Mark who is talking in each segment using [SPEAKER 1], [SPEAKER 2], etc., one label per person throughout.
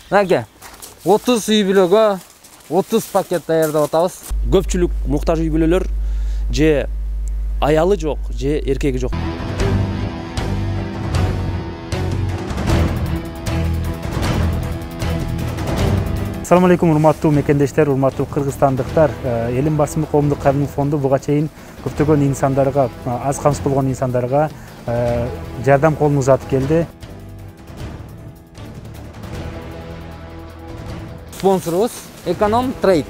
[SPEAKER 1] Мынакей 30 үй бүлөгө 30 пакет даярдап атабыз. Көпчүлүк муктаж үй бүлөлөр же аялы жок, же эркеги жок.
[SPEAKER 2] Assalamu alaikum, урматтуу мекендештер, урматтуу кыргызстандыктар. Элим басымы коомдук кайрымдуулук фонду буга чейин көптөгөн инсандарга, аз камсыз болгон инсандарга жардам колун узатып келди.
[SPEAKER 1] Спонсорубуз Эконом Трейд.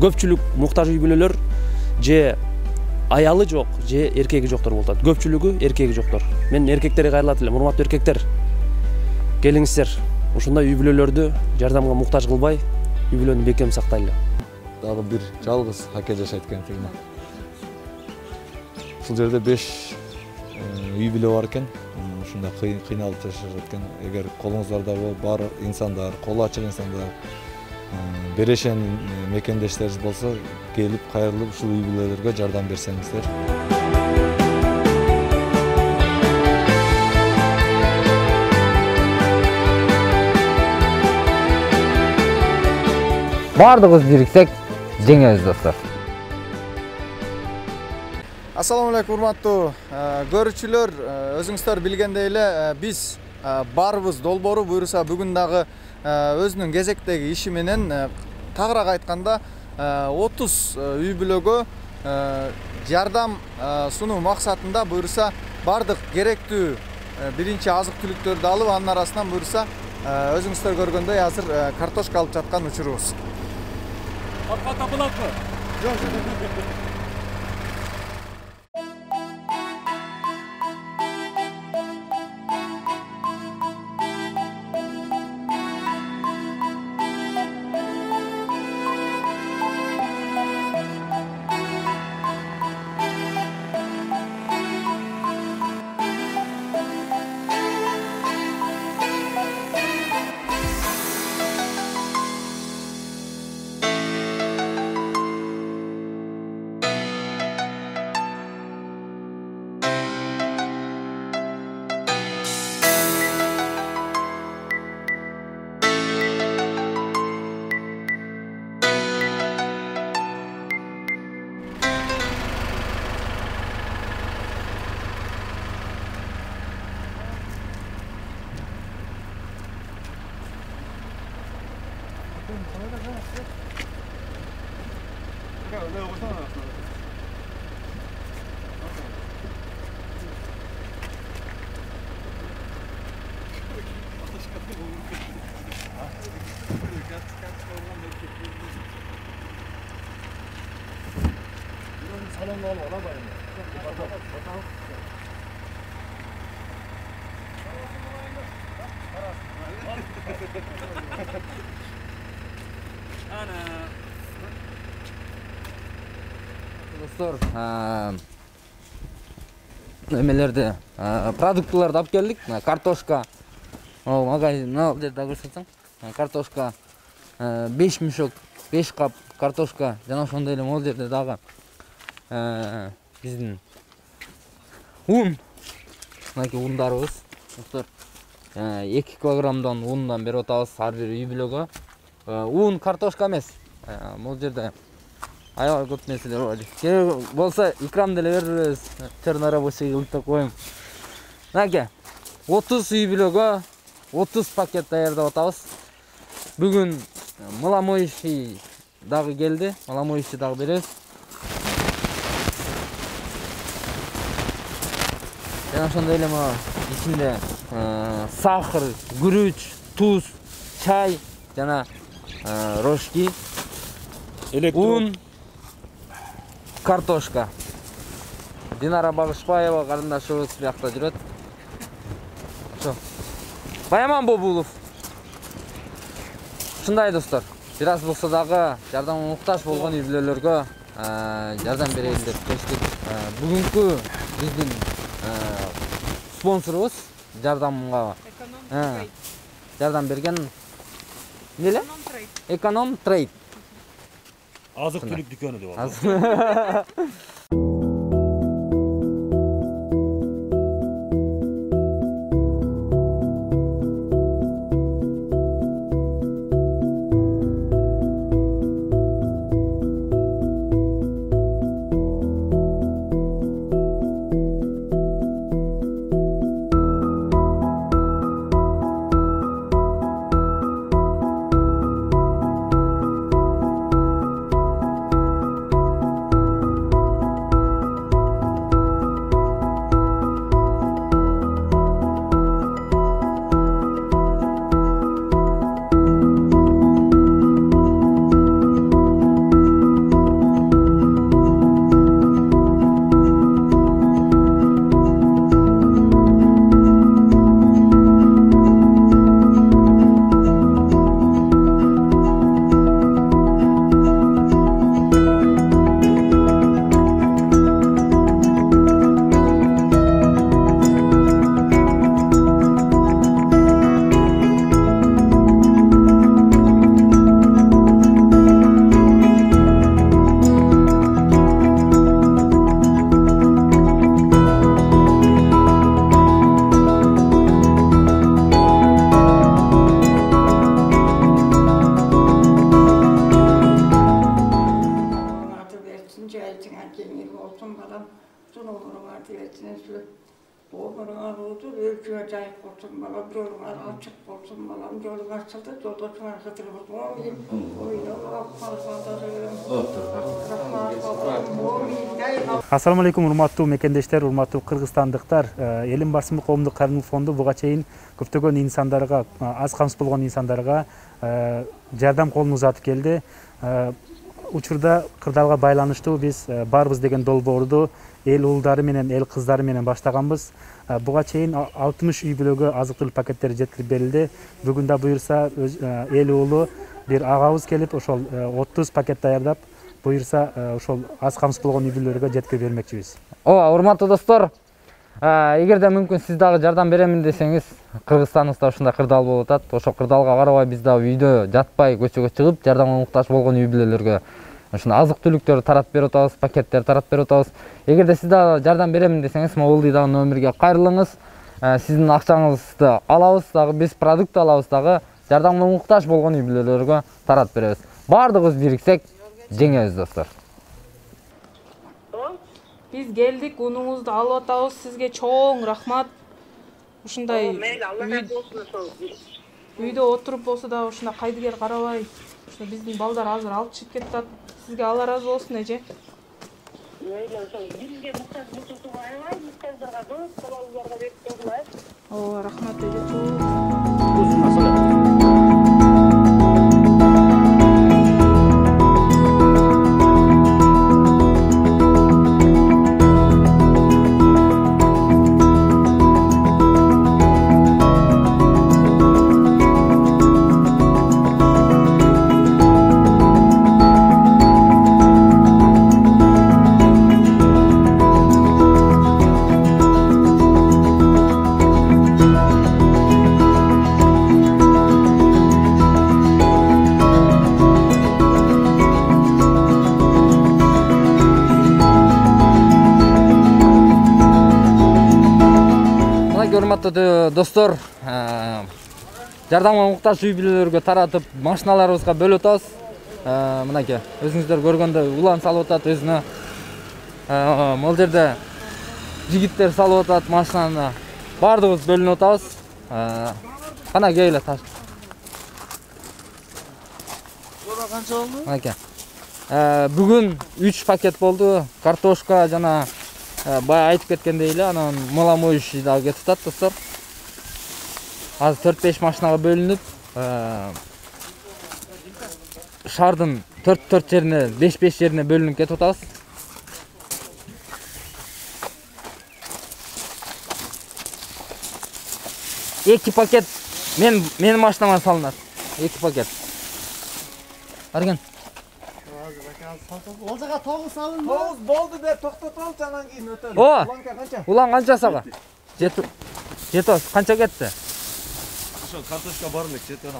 [SPEAKER 1] Көпчүлүк муктаж үй бүлөлөр же аялы жок, же эркеги жоктор болуп атат. Көпчүлүгү эркеги жоктор. Мен эркектерге кайрылат элем. Урматтуу эркектер, келиңиздер. Ушундай үй бүлөлөрдү жардамга муктаж кылбай, үй бүлөнү бекем сактайлы.
[SPEAKER 3] Дагы бир жалгыз аке жашайт экен тигине. Ушул жерде 5 үй бүлө бар экен. Ушундай кыйналып жашашат экен. Эгер колуңуздарда бар инсандар, колу ачык инсандар, берешен мекендештериңиз болсо, келип кайрылып ушул үй бүлөлөргө жардам берсеңиздер.
[SPEAKER 1] Бардыгыбыз бириксек жеңебиз, достор.
[SPEAKER 4] Ассаламу алейкум, урматтуу көрүүчүлөр. Өзүңүздөр билгендей эле биз барбыз долбоору буюрса бүгүн дагы өзүнүн кезектеги иши менен тагыраак айтканда 30 үй бүлөгө жардам сунуу максатында буюрса бардык керектүү биринчи азык түлүктөрдү алып, анын арасынан буюрса өзүңүздөр көргөндөй азыр картошка алып жаткан учурубуз.
[SPEAKER 5] Апка табылатпы? Жок, жок.
[SPEAKER 1] Достор, эмелерди, продуктыларды алып келдик. Картошка, магазин, ал жерде көрсөтсөң. Картошка 5 мешок, 5 кап картошка, жана ошондой эле ал жерде дагы биздин ун, мынакей ундарыбыз. Достор, 2 килограммдан ундан берип атабыз ар бир үй бүлөгө. Un картошка эмес. Бул жерде аябай көп нерселер бар. Керек болсо икрам деле беребиз. Черный рабочий кылып та коем. Мынакей 30 үй бүлөгө 30 пакет даярдап атабыз. Бүгүн мыламоющий дагы келди. Мыламоющий дагы беребиз. Жана ошондой эле ичинде сахар, күрүч, туз, чай жана рожки, un, картошка. Динара Багышбаева карындашыбыз биякта жүрөт. Ошо. Баяман Бобулов. Ушундай достор. Бир аз болсо дагы жардамга муктаж болгон үй бүлөлөргө жардам берейин деп чечтик. Бүгүнкү биздин спонсорубуз жардамга жардам берген эмне? Эконом трейд.
[SPEAKER 5] Азык-түлүк дүкөнү деп аталат.
[SPEAKER 2] Assalamu alaikum урматтуу мекендештер, урматтуу кыргызстандыктар. Элим басымы коомдук кайрымдуулук фонду буга чейин көптөгөн инсандарга, аз камсыз болгон инсандарга жардам колун узатып келди. Учурда кырдаалга байланыштуу биз барбыз деген долбоорду эл уулдары менен, эл кыздары менен баштаганбыз. Буга чейин 60 үй бүлөгө азык-түлүк пакеттери жеткирип берилди. Бүгүн да буюрса эл уулу бир агабыз келип ошол 30 пакет даярдап, буюрса ошол аз камсыз болгон үй бүлөлөргө жеткирип бермекчибиз.
[SPEAKER 1] Ооба, урматтуу достор, эгерде мүмкүн сиз дагы жардам беремин десеңиз, Кыргызстаныбызда ушундай кырдаал болуп атат. Ошол кырдаалга карабай биз дагы үйдө жатпай көчөгө чыгып, жардамга муктаж болгон үй бүлөлөргө ушундай азык-түлүктөрдү таратып берип атабыз, пакеттерди таратып берип атабыз. Эгерде сиз дагы жардам беремин десеңиз, могулдагы номерге кайрылыңыз. Сиздин акчаңызды алабыз дагы, биз продукт алабыз дагы, жардамга муктаж болгон үй бүлөлөргө таратып беребиз. Бардыгыбыз бириксек жеңебиз, достор.
[SPEAKER 6] Биз келдик, унуңузду алып атабыз. Сизге чоң рахмат. Ушундай үйдө отуруп болсо да ушундай кайдыгер карабай, ушундай биздин балдар азыр алып чыгып кетет. Сизге Алла ыраазы болсун, эже. Ооба, рахмат, эже.
[SPEAKER 1] Урматтуу достор, жардамга муктаж үй бүлөлөргө таратып, машиналарыбызга бөлүп атабыз. Мынакей, өзүңүздөр көргөндөй улан салып атат өзүнө. Могул жерде жигиттер салып атат машинаны. Бардыгыбыз бөлүнүп атабыз. Кана келе таш.
[SPEAKER 4] Буга канча болду?
[SPEAKER 1] Мынакей. Бүгүн 3 пакет болду. Картошка жана бая айтып кеткендей эле, анан маломоющий дагы кетип атат, достор. Азыр 4-5 машинага бөлүнүп, шаардын 4 жерине, 5 жерине бөлүнүп кетип атабыз. Эки пакет менин машинама салынат. 2 пакет. Арген.
[SPEAKER 4] Олжага 9 салынды. 9 болду деп токтотолчу, анан кийин өтөлү.
[SPEAKER 1] Улан канча? Улан канча сага? Жетип. Канча кетти?
[SPEAKER 5] ошо картошка бар элек жетет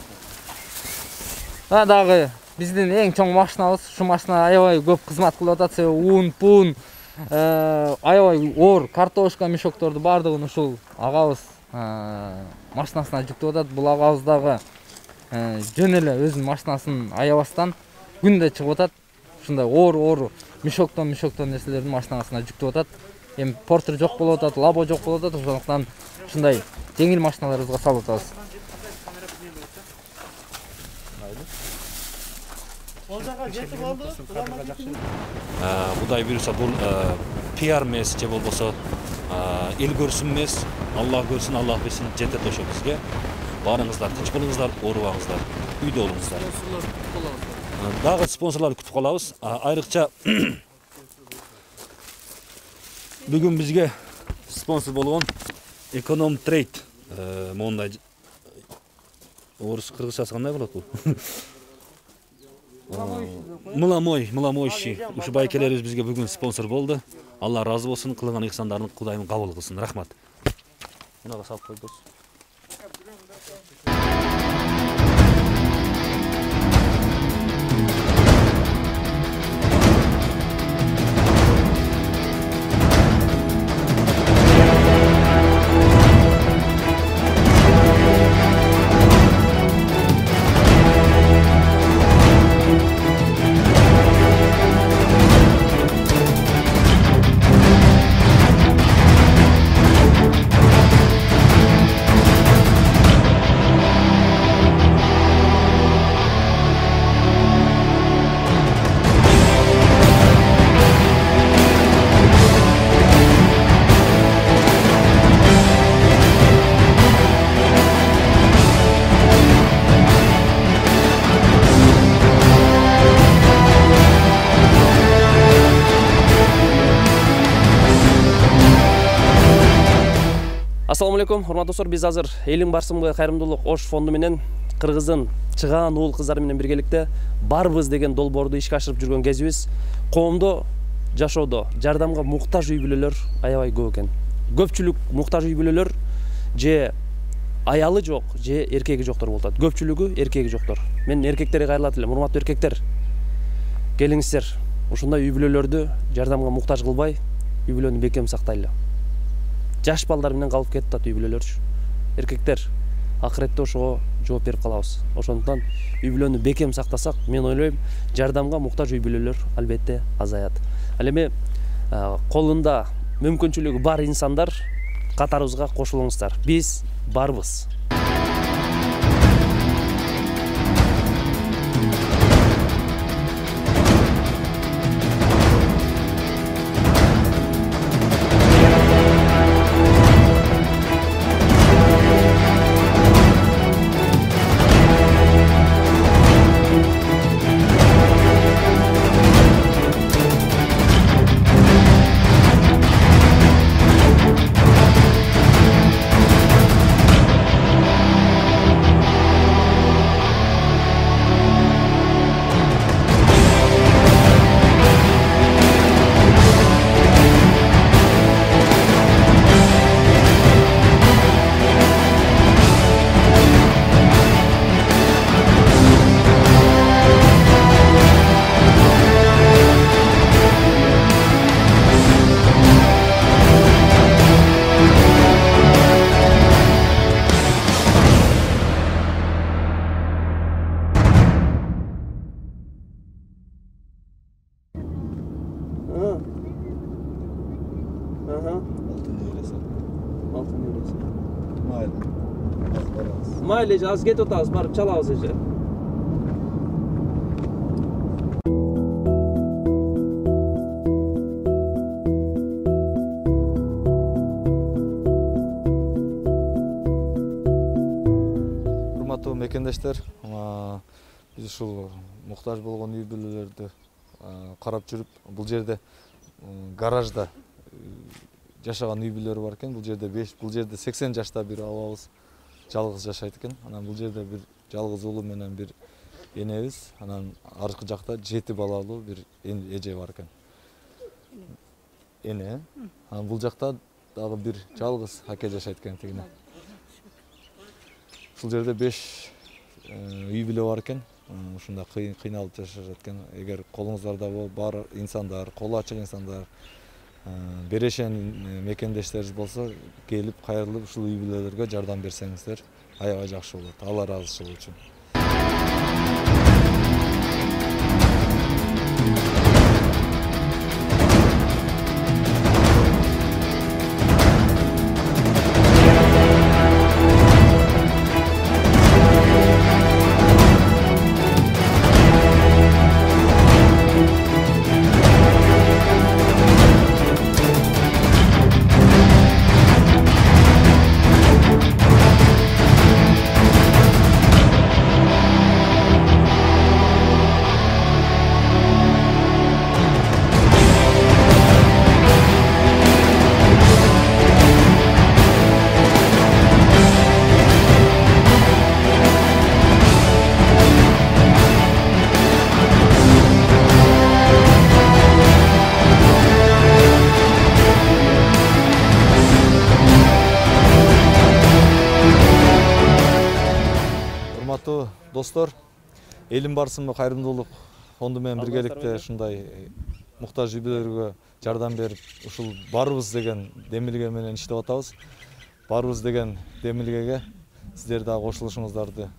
[SPEAKER 5] ана.
[SPEAKER 1] Дагы биздин эң чоң машинабыз. Ушу машина аябай көп кызмат кылып атат. Ун, пун, аябай оор картошка мешокторду бардыгын ушул агабыз машинасына жүктөп атат. Бул агабыз дагы жөн эле өзүнүн машинасын аябастан күндө чыгып атат. Ушундай оор мешоктон нерселерди машинасына жүктөп атат. Эми портер жок болуп атат, лабо жок болуп атат. Ошондуктан ушундай жеңил машиналарыбызга салып атабыз.
[SPEAKER 5] Будай буюрса бул пиар эмес же болбосо эл көрсүн эмес, Аллах көрсүн, Аллах берсин, жетет ошо бизге. Барыңыздар, тынч болуңуздар, оорубаңыздар, үйдө болуңуздар. Дагы спонсорлорду күтүп калабыз. Айрыкча бүгүн бизге спонсор болгон Эконом Трейд мондай орус кыргызчасы кандай болот бул? Мыламойши. Ушу байкелерибиз бизге бүгүн спонсор болду. Алла разы болсун, кылган ыйсандарын Кудайым кабыл кылсын. Рахмат. Мынага салып койдук.
[SPEAKER 7] Assalamu alaikum, hormatly dostlar, biz азыр Элин барсымгы кайрымдуулук Ош фонду менен Кыргыздын чыгаан уул кыздары менен биргеликте барбыз деген долбоорду ишке ашырып жүргөн кезибиз. Коомдо жашоодо жардамга муктаж үй бүлөлөр аябай көп экен. Көпчүлүк муктаж үй бүлөлөр же аялы жок, же эркеги жоктор болот. Көпчүлүгү эркеги жоктор. Мен эркектерге кайрылат элем, урматтуу эркектер. Келиңиздер, ушундай үй бүлөлөрдү жардамга муктаж кылбай, үй бүлөнү бекем сактайлы. Жаш балдар менен калып кетти үй бүлөлөр. Эркектер акыретте ошого жооп берип калабыз. Ошондуктан үй бүлөнү бекем сактасак, мен ойлойм, жардамга муктаж үй бүлөлөр албетте азаят. Ал эми колунда мүмкүнчүлүгү бар инсандар катарыбызга кошулуңуздар. Биз барбыз. Mayli, az get otağız, barıp çalağız ece.
[SPEAKER 3] Урматтуу мекендештер, биз ушул муктаж болгон үй бүлөлөрдү карап жүрүп, бул жерде гаражда жашаган үй бүлөлөр бар экен. Бул жерде 80 жашта бир абабыз жалгыз жашайт экен. Анан бул жерде бир жалгыз уулу менен бир энебиз, анан аркы жакта 7 балалуу бир эже бар экен. Эне. Анан бул жакта дагы бир жалгыз аке жашайт экен тигине. ушул жерде 5 үй бүлө бар экен. Ушунда кыйналып жашашат экен. Эгер колуңуздарда бар инсандар, колу ачык инсандар, берешен мекендештериңиз болсо, келип кайрылып ушул үй бүлөлөргө жардам берсеңиздер аябай жакшы болот. Алла ыраазычылыгы үчүн. Урматтуу достор, Элим барсынбы кайрымдуулук фонду менен биргеликте ушундай муктаж үй бүлөлөргө жардам берип, ушул барыбыз деген демилге менен иштеп атабыз. Барыбыз деген демилгеге сиздер дагы кошулушуңуздарды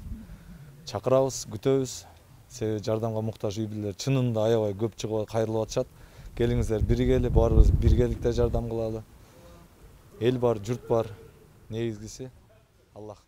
[SPEAKER 3] чакырабыз, күтөбүз. Себеби жардамга муктаж үй бүлөлөр чынында аябай көп чыгып кайрылып атышат. Келиңиздер биргели, барыбыз биргеликте жардам кылалы. Эл бар, журт бар. Негизгиси Аллах